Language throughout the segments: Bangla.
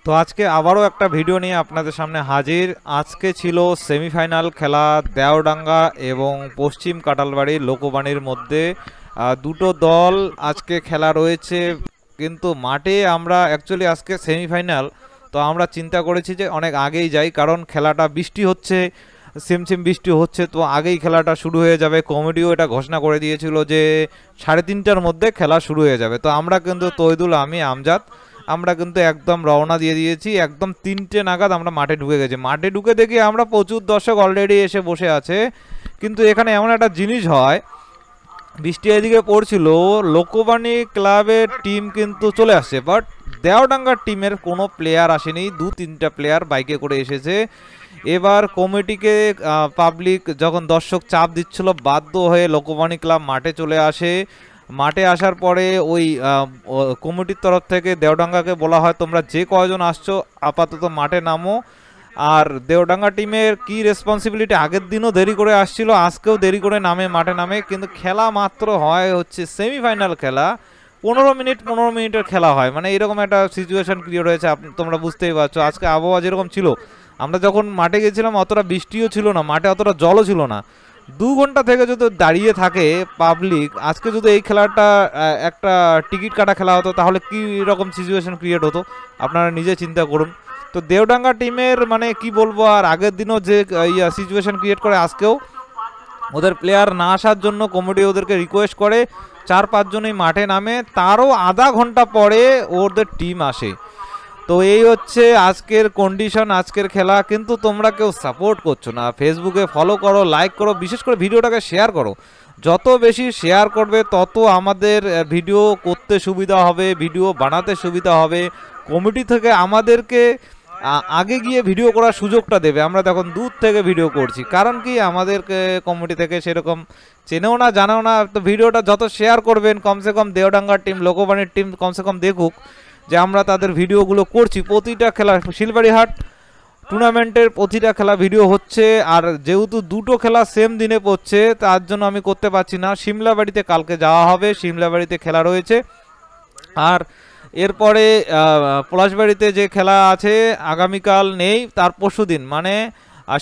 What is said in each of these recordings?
তো আজকে আবারও একটা ভিডিও নিয়ে আপনাদের সামনে হাজির। আজকে ছিল সেমিফাইনাল খেলা দেওডাঙ্গা এবং পশ্চিম কাটালবাড়ির লোকবাণীর মধ্যে। দুটো দল আজকে খেলা রয়েছে, কিন্তু মাঠে আমরা অ্যাকচুয়ালি আজকে সেমিফাইনাল, তো আমরা চিন্তা করেছি যে অনেক আগেই যাই, কারণ খেলাটা বৃষ্টি হচ্ছে, সিমসিম বৃষ্টি হচ্ছে, তো আগেই খেলাটা শুরু হয়ে যাবে। কমিটিও এটা ঘোষণা করে দিয়েছিল যে 3:30টার মধ্যে খেলা শুরু হয়ে যাবে। তো আমরা কিন্তু তৈদুল, আমি, আমজাদ, আমরা কিন্তু একদম রওনা দিয়ে দিয়েছি। একদম 3টে নাগাদ আমরা মাঠে ঢুকে গেছি। মাঠে ঢুকে দেখি আমরা প্রচুর দর্শক অলরেডি এসে বসে আছে। কিন্তু এখানে এমন একটা জিনিস হয়, বৃষ্টি এদিকে পড়ছিল, লোকবাণী ক্লাবের টিম কিন্তু চলে আসছে, বাট দেওডাঙ্গার টিমের কোনো প্লেয়ার আসেনি। 2-3টা প্লেয়ার বাইকে করে এসেছে। এবার কমিটিকে পাবলিক যখন দর্শক চাপ দিচ্ছিল, বাধ্য হয়ে লোকবাণী ক্লাব মাঠে চলে আসে। মাঠে আসার পরে ওই কমিটির তরফ থেকে দেওডাঙ্গাকে বলা হয়, তোমরা যে কয়জন আসছো আপাতত মাঠে নামো। আর দেওডাঙ্গা টিমের কি রেসপন্সিবিলিটি, আগের দিনও দেরি করে আসছিল, আজকেও দেরি করে মাঠে নামে। কিন্তু খেলা মাত্র হয় হচ্ছে সেমিফাইনাল খেলা, 15 মিনিটের খেলা হয়। মানে এরকম একটা সিচুয়েশন ক্রিয়েট হয়েছে, তোমরা বুঝতেই পারছো। আজকে আবহাওয়া যেরকম ছিল, আমরা যখন মাঠে গেছিলাম অতটা বৃষ্টিও ছিল না, মাঠে অতটা জলও ছিল না। 2 ঘন্টা থেকে যদি দাঁড়িয়ে থাকে পাবলিক, আজকে যদি এই খেলাটা একটা টিকিট কাটা খেলা হতো, তাহলে কি রকম সিচুয়েশন ক্রিয়েট হতো আপনারা নিজে চিন্তা করুন। তো দেওডাঙ্গা টিমের মানে কি বলবো, আর আগের দিনও যে সিচুয়েশন ক্রিয়েট করে, আজকেও ওদের প্লেয়ার না আসার জন্য কমিটি ওদেরকে রিকোয়েস্ট করে। 4-5 জনই মাঠে নামে, তারও আধা ঘন্টা পরে ওদের টিম আসে। তো এই হচ্ছে আজকের কন্ডিশন, আজকের খেলা। কিন্তু তোমরা কেউ সাপোর্ট করছো না। ফেসবুকে ফলো করো, লাইক করো, বিশেষ করে ভিডিওটাকে শেয়ার করো। যত বেশি শেয়ার করবে তত আমাদের ভিডিও করতে সুবিধা হবে, ভিডিও বানাতে সুবিধা হবে। কমিটি থেকে আমাদেরকে আগে গিয়ে ভিডিও করার সুযোগটা দেবে। আমরা তখন দূর থেকে ভিডিও করছি, কারণ কি আমাদেরকে কমিটি থেকে সেরকম চেনেও না, জানেও না। তো ভিডিওটা যত শেয়ার করবেন, কমসে কম দেওডাঙ্গার টিম, লোকবাণীর টিম কমসে কম দেখুক যে আমরা তাদের ভিডিওগুলো করছি। প্রতিটা খেলা, শিলবাড়িহাট টুর্নামেন্টের প্রতিটা খেলা ভিডিও হচ্ছে। আর যেহেতু দুটো খেলা সেম দিনে পড়ছে, তার জন্য আমি করতে পারছি না। সিমলাবাড়িতে কালকে যাওয়া হবে, সিমলাবাড়িতে খেলা রয়েছে। আর এরপরে পলাশবাড়িতে যে খেলা আছে আগামীকাল নেই, তার পরশু দিন, মানে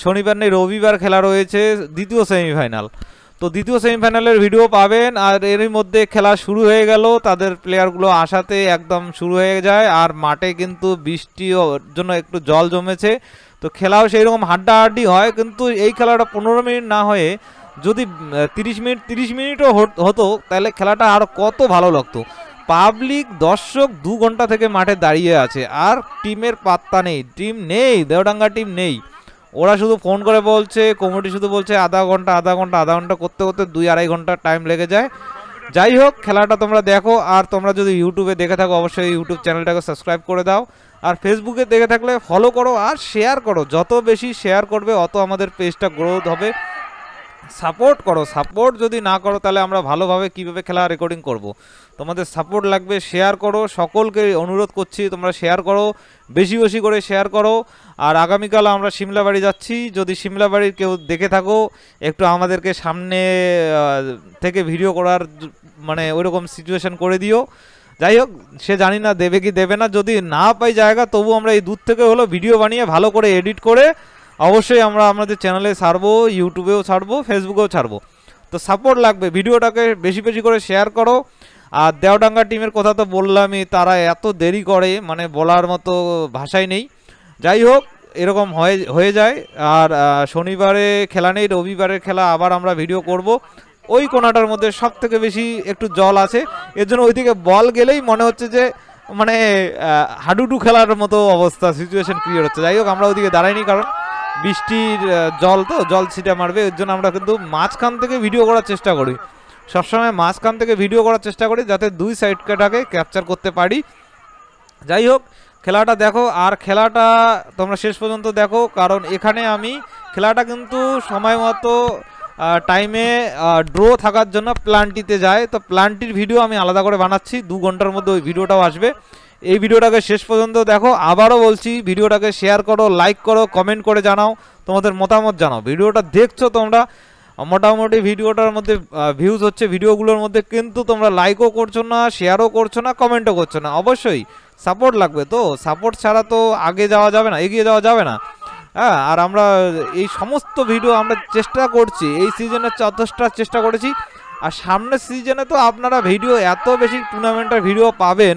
শনিবার নেই, রবিবার খেলা রয়েছে দ্বিতীয় সেমিফাইনাল। তো দ্বিতীয় সেমিফাইনালের ভিডিও পাবেন। আর এরই মধ্যে খেলা শুরু হয়ে গেল, তাদের প্লেয়ারগুলো আসাতে একদম শুরু হয়ে যায়। আর মাঠে কিন্তু বৃষ্টির জন্য একটু জল জমেছে, তো খেলাও সেই রকম হাড্ডাহাড্ডি হয়। কিন্তু এই খেলাটা 15 মিনিট না হয়ে যদি 30 মিনিটও হতো, তাহলে খেলাটা আর কত ভালো লাগতো। পাবলিক দর্শক 2 ঘন্টা থেকে মাঠে দাঁড়িয়ে আছে, আর টিমের পাত্তা নেই, টিম নেই, দেওডাঙ্গা টিম নেই। ওরা শুধু ফোন করে বলছে, কমিটি শুধু বলছে আধা ঘন্টা করতে করতে 2-2.5 ঘন্টা টাইম লেগে যায়। যাই হোক, খেলাটা তোমরা দেখো। আর তোমরা যদি ইউটিউবে দেখে থাকো, অবশ্যই ইউটিউব চ্যানেলটাকে সাবস্ক্রাইব করে দাও। আর ফেসবুকে দেখে থাকলে ফলো করো আর শেয়ার করো। যত বেশি শেয়ার করবে অত আমাদের পেজটা গ্রোথ হবে। সাপোর্ট করো, সাপোর্ট যদি না করো তাহলে আমরা ভালোভাবে কিভাবে খেলা রেকর্ডিং করব। তোমাদের সাপোর্ট লাগবে, শেয়ার করো। সকলকে অনুরোধ করছি তোমরা শেয়ার করো, বেশি বেশি করে শেয়ার করো। আর আগামীকাল আমরা সিমলাবাড়ি যাচ্ছি, যদি সিমলাবাড়ির কেউ দেখে থাকো, একটু আমাদেরকে সামনে থেকে ভিডিও করার মানে ওইরকম সিচুয়েশন করে দিও। যাই হোক, সে জানি না দেবে কি দেবে না। যদি না পাই জায়গা, তবু আমরা এই দূর থেকে হলো ভিডিও বানিয়ে ভালো করে এডিট করে অবশ্যই আমরা আমাদের চ্যানেলে ছাড়বো, ইউটিউবেও ছাড়বো, ফেসবুকেও ছাড়বো। তো সাপোর্ট লাগবে, ভিডিওটাকে বেশি বেশি করে শেয়ার করো। আর দেওডাঙ্গা টিমের কথা তো বললামই, তারা এত দেরি করে মানে বলার মতো ভাষাই নেই। যাই হোক, এরকম হয়ে যায়। আর শনিবারে খেলা নেই, রবিবারের খেলা আবার আমরা ভিডিও করব। ওই কোনাটার মধ্যে সব থেকে বেশি একটু জল আছে, এর জন্য ওইদিকে বল গেলেই মনে হচ্ছে যে মানে হাডুডু খেলার মতো অবস্থা, সিচুয়েশন ক্রিয়েট হচ্ছে। যাই হোক, আমরা ওইদিকে দাঁড়াইনি, কারণ বৃষ্টির জল, তো জল ছিটা মারবে, এর জন্য আমরা কিন্তু মাঝখান থেকে ভিডিও করার চেষ্টা করি। সবসময় মাঝখান থেকে ভিডিও করার চেষ্টা করি, যাতে দুই সাইডটাকে ক্যাপচার করতে পারি। যাই হোক, খেলাটা দেখো, আর খেলাটা তোমরা শেষ পর্যন্ত দেখো, কারণ এখানে আমি খেলাটা কিন্তু সময় মতো টাইমে ড্র থাকার জন্য প্ল্যানটিতে যায়। তো প্ল্যানটির ভিডিও আমি আলাদা করে বানাচ্ছি, 2 ঘন্টার মধ্যে ওই ভিডিওটাও আসবে। এই ভিডিওটাকে শেষ পর্যন্ত দেখো। আবারও বলছি, ভিডিওটাকে শেয়ার করো, লাইক করো, কমেন্ট করে জানাও, তোমাদের মতামত জানাও। ভিডিওটা দেখছো তোমরা, মোটামুটি ভিডিওটার মধ্যে ভিউজ হচ্ছে ভিডিওগুলোর মধ্যে, কিন্তু তোমরা লাইকও করছো না, শেয়ারও করছো না, কমেন্টও করছো না। অবশ্যই সাপোর্ট লাগবে, তো সাপোর্ট ছাড়া তো আগে যাওয়া যাবে না, এগিয়ে যাওয়া যাবে না। হ্যাঁ, আর আমরা এই সমস্ত ভিডিও আমরা চেষ্টা করছি, এই সিজনে যথেষ্ট চেষ্টা করেছি, আর সামনের সিজনে তো আপনারা ভিডিও এত বেশি টুর্নামেন্টের ভিডিও পাবেন,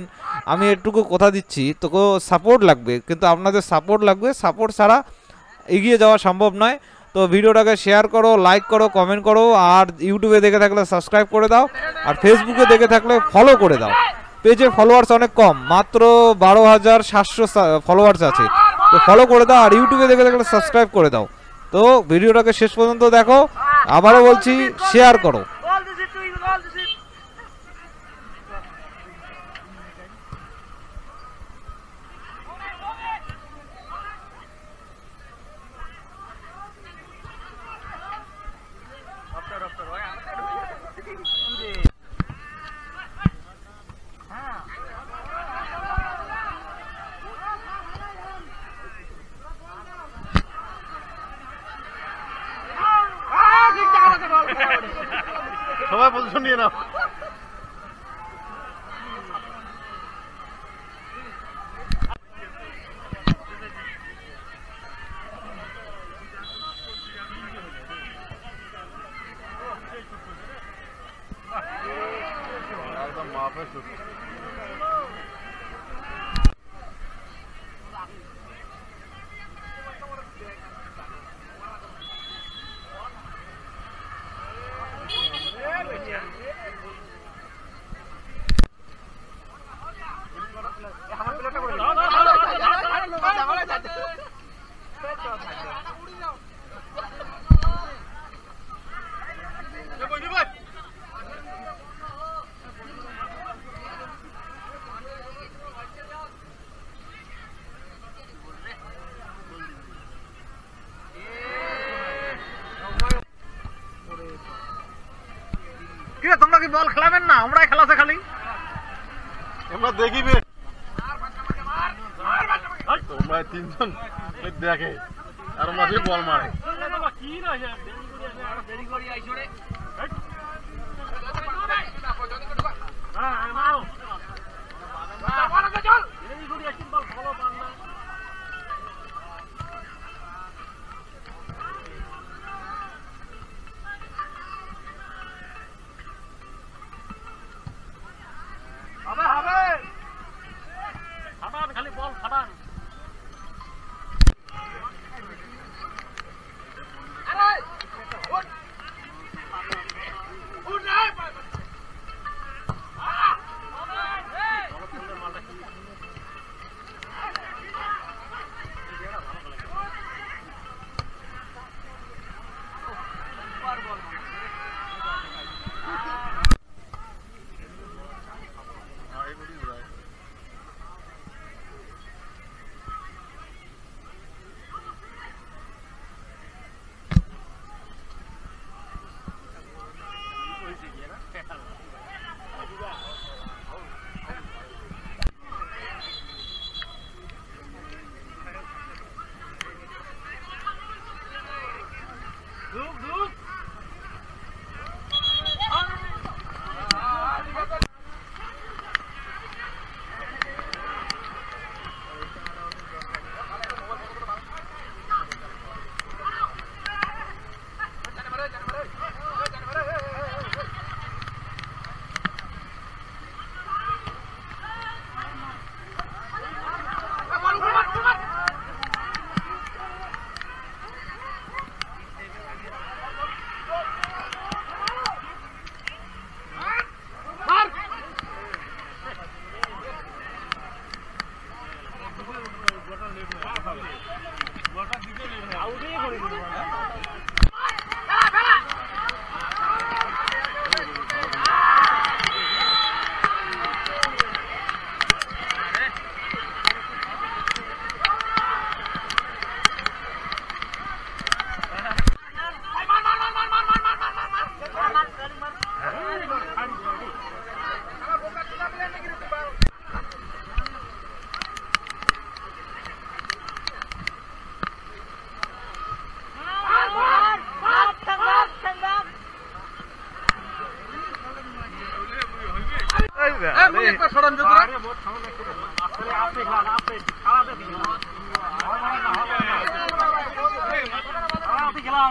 আমি এটুকু কথা দিচ্ছি। তো সাপোর্ট লাগবে, কিন্তু আপনাদের সাপোর্ট লাগবে, সাপোর্ট ছাড়া এগিয়ে যাওয়া সম্ভব নয়। তো ভিডিওটাকে শেয়ার করো, লাইক করো, কমেন্ট করো, আর ইউটিউবে দেখে থাকলে সাবস্ক্রাইব করে দাও, আর ফেসবুকে দেখে থাকলে ফলো করে দাও। পেজে ফলোয়ার্স অনেক কম, মাত্র 12,700 ফলোয়ার্স আছে, তো ফলো করে দাও, আর ইউটিউবে দেখে থাকলে সাবস্ক্রাইব করে দাও। তো ভিডিওটাকে শেষ পর্যন্ত দেখো, আবারও বলছি শেয়ার করো। সবাই পজিশন নিয়ে নাও। একদম মাপে শুট। তোমরা কি বল খেলাবেন না? আমরাই খেলাছে খালি, আমরা দেখিবে। তোমরা তিনজন দেখে আর আমরা বল মারে। খালি বল খাটান।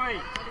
হবে